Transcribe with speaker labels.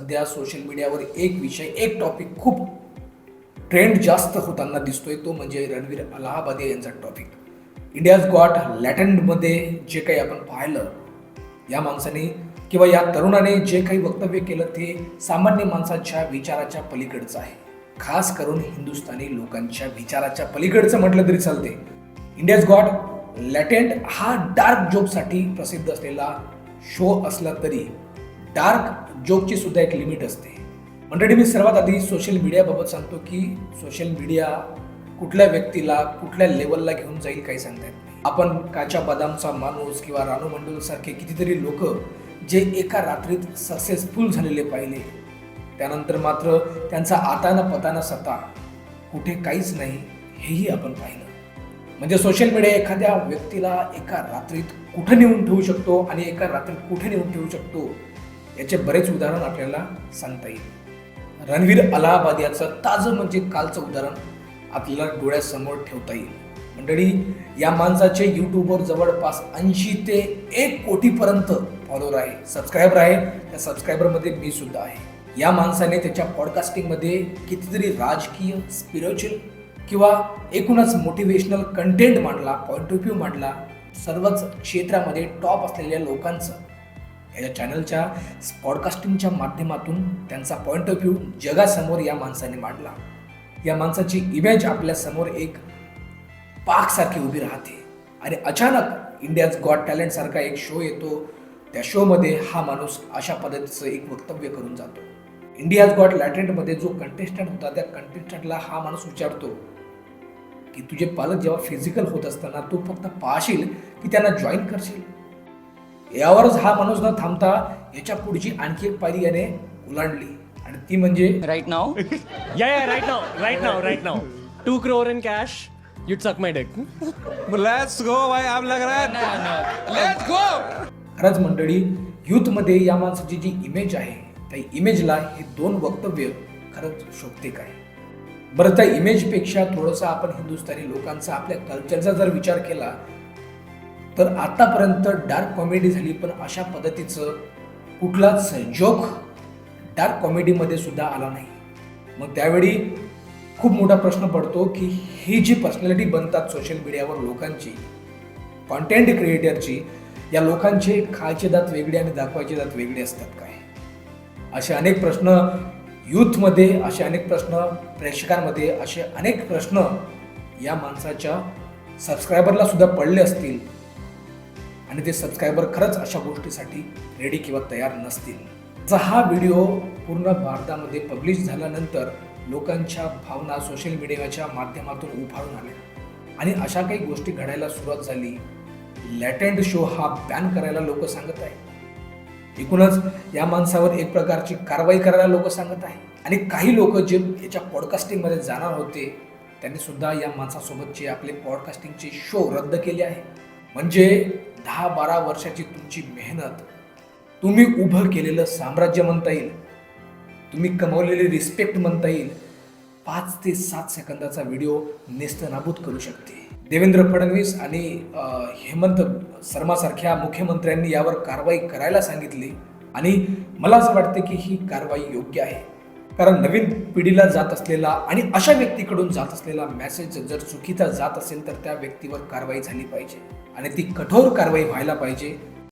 Speaker 1: सध्या सोशल मीडियावर एक विषय, एक टॉपिक खूप ट्रेंड जास्त होताना दिसतोय, तो म्हणजे रणवीर अलाहाबादी यांचा टॉपिक. इंडियाज गॉट लॅटंटमध्ये जे काही आपण पाहिलं, या माणसाने किंवा या तरुणाने जे काही वक्तव्य केलं ते सामान्य माणसाच्या विचाराच्या पलीकडचं आहे. खास करून हिंदुस्थानी लोकांच्या विचाराच्या पलीकडचं म्हटलं तरी चालते. इंडियाज गॉट लॅटेंट हा डार्क जोकसाठी प्रसिद्ध असलेला शो असला तरी डार्क जोकची सुद्धा एक लिमिट असते. मंडळी, मी सर्वात आधी सोशल मीडियाबाबत सांगतो की सोशल मीडिया कुठल्या व्यक्तीला कुठल्या लेवलला घेऊन जाईल काही सांगता येत नाही. आपण काचा बदामचा माणूस किंवा रानू मंडल सारखे कितीतरी लोक जे एका रात्रीत सक्सेसफुल झालेले पाहिले, त्यानंतर मात्र त्यांचा आताना पताना सत्ता कुठे काहीच नाही हेही आपण पाहिलं. म्हणजे सोशल मीडिया एखाद्या व्यक्तीला एका रात्रीत कुठे नेऊन ठेवू शकतो आणि एका रात्रीत कुठे नेऊन ठेवू शकतो याचे बरेच उदाहरण आपल्याला सांगता येईल. रणवीर अलाहाबादी याचं ताजं म्हणजे कालचं उदाहरण आपल्याला डोळ्यासमोर ठेवता येईल. मंडळी, या माणसाचे यूट्यूबवर जवळपास 80 ते 1 कोटीपर्यंत फॉलोअर आहे, सबस्क्रायबर आहे. त्या सबस्क्रायबरमध्ये मी सुद्धा आहे. या माणसाने त्याच्या पॉडकास्टिंगमध्ये कितीतरी राजकीय, स्पिरिच्युअल किंवा एकूणच मोटिवेशनल कंटेंट मांडला, पॉईंट ऑफ व्ह्यू मांडला. सर्वच क्षेत्रामध्ये टॉप असलेल्या लोकांचं या चॅनलच्या पॉडकास्टिंगच्या माध्यमातून त्यांचा पॉईंट ऑफ व्ह्यू जगासमोर या माणसाने मांडला. या माणसाची इमेज आपल्यासमोर एक पाकसारखी उभी राहते आणि अचानक इंडियाज गॉट टॅलेंट सारखा एक शो येतो. त्या शोमध्ये हा माणूस अशा पद्धतीचं एक वक्तव्य करून जातो. इंडियाज गॉट लॅटेंटमध्ये जो कंटेस्टंट होता, त्या कंटेस्टंटला हा माणूस विचारतो की तुझे पालक जेव्हा फिजिकल होत असताना तू फक्त पाहशील की त्यांना जॉईन करशील. यावरच हा माणूस न थांबता याच्या पुढची आणखी एक पायरी याने ओलांडली आणि ती म्हणजे
Speaker 2: Right now?
Speaker 3: right now. 2 crore in cash, you'd suck my dick.
Speaker 4: Let's go भाई, आप लग रहा है Let's go.
Speaker 1: खरंच मंडळी, यूथमध्ये या माणसाची जी इमेज आहे त्या इमेजला हे 2 वक्तव्य खरंच शोभते काय. बरं, त्या इमेजपेक्षा थोडंसं आपण हिंदुस्थानी लोकांचा, आपल्या कल्चरचा जर विचार केला तर आतापर्यंत डार्क कॉमेडी झाली, पण अशा पद्धतीचं कुठलाच जोक डार्क कॉमेडीमध्ये सुद्धा आला नाही. मग त्यावेळी खूप मोठा प्रश्न पडतो की ही जी पर्सनॅलिटी बनतात सोशल मीडियावर लोकांची, कॉन्टेंट क्रिएटरची, या लोकांचे खायचे दात वेगळे आणि दाखवायचे दात वेगळे असतात काय. असे अनेक प्रश्न यूथमध्ये, असे अनेक प्रश्न प्रेक्षकांमध्ये, असे अनेक प्रश्न या माणसाच्या सबस्क्रायबरला सुद्धा पडले असतील आणि ते सबस्क्रायबर खरंच अशा गोष्टीसाठी रेडी किंवा तयार नसतील. हा व्हिडिओ पूर्ण भारतामध्ये पब्लिश झाल्यानंतर लोकांच्या भावना सोशल मीडियाच्या माध्यमातून उफाळून आल्या आणि अशा काही गोष्टी घडायला सुरुवात झाली. लॅटेंट शो हा बॅन करायला लोक सांगत आहे. एकूणच या माणसावर एक प्रकारची कारवाई करायला लोक सांगत आहे आणि काही लोक जे याच्या पॉडकास्टिंगमध्ये जाणार होते त्यांनी सुद्धा या माणसासोबतचे आपले पॉडकास्टिंगचे शो रद्द केले आहे. म्हणजे 10-12 वर्षाची तुमची मेहनत, तुम्ही उभं केलेलं साम्राज्य म्हणता येईल, तुम्ही कमवलेली रिस्पेक्ट म्हणता येईल, 5 ते 7 सेकंदाचा व्हिडिओ नेस्तनाबूत करू शकते. देवेंद्र फडणवीस आणि हेमंत शर्मासारख्या मुख्यमंत्र्यांनी यावर कारवाई करायला सांगितली आणि मला असं वाटतं की ही कारवाई योग्य आहे. कारण नवीन पिढीला जात असलेला आणि अशा व्यक्तीकडून जात असलेला मेसेज जर चुकीचा जात असेल तर त्या व्यक्तीवर कारवाई झाली पाहिजे आणि ती कठोर कारवाई व्हायला पाहिजे.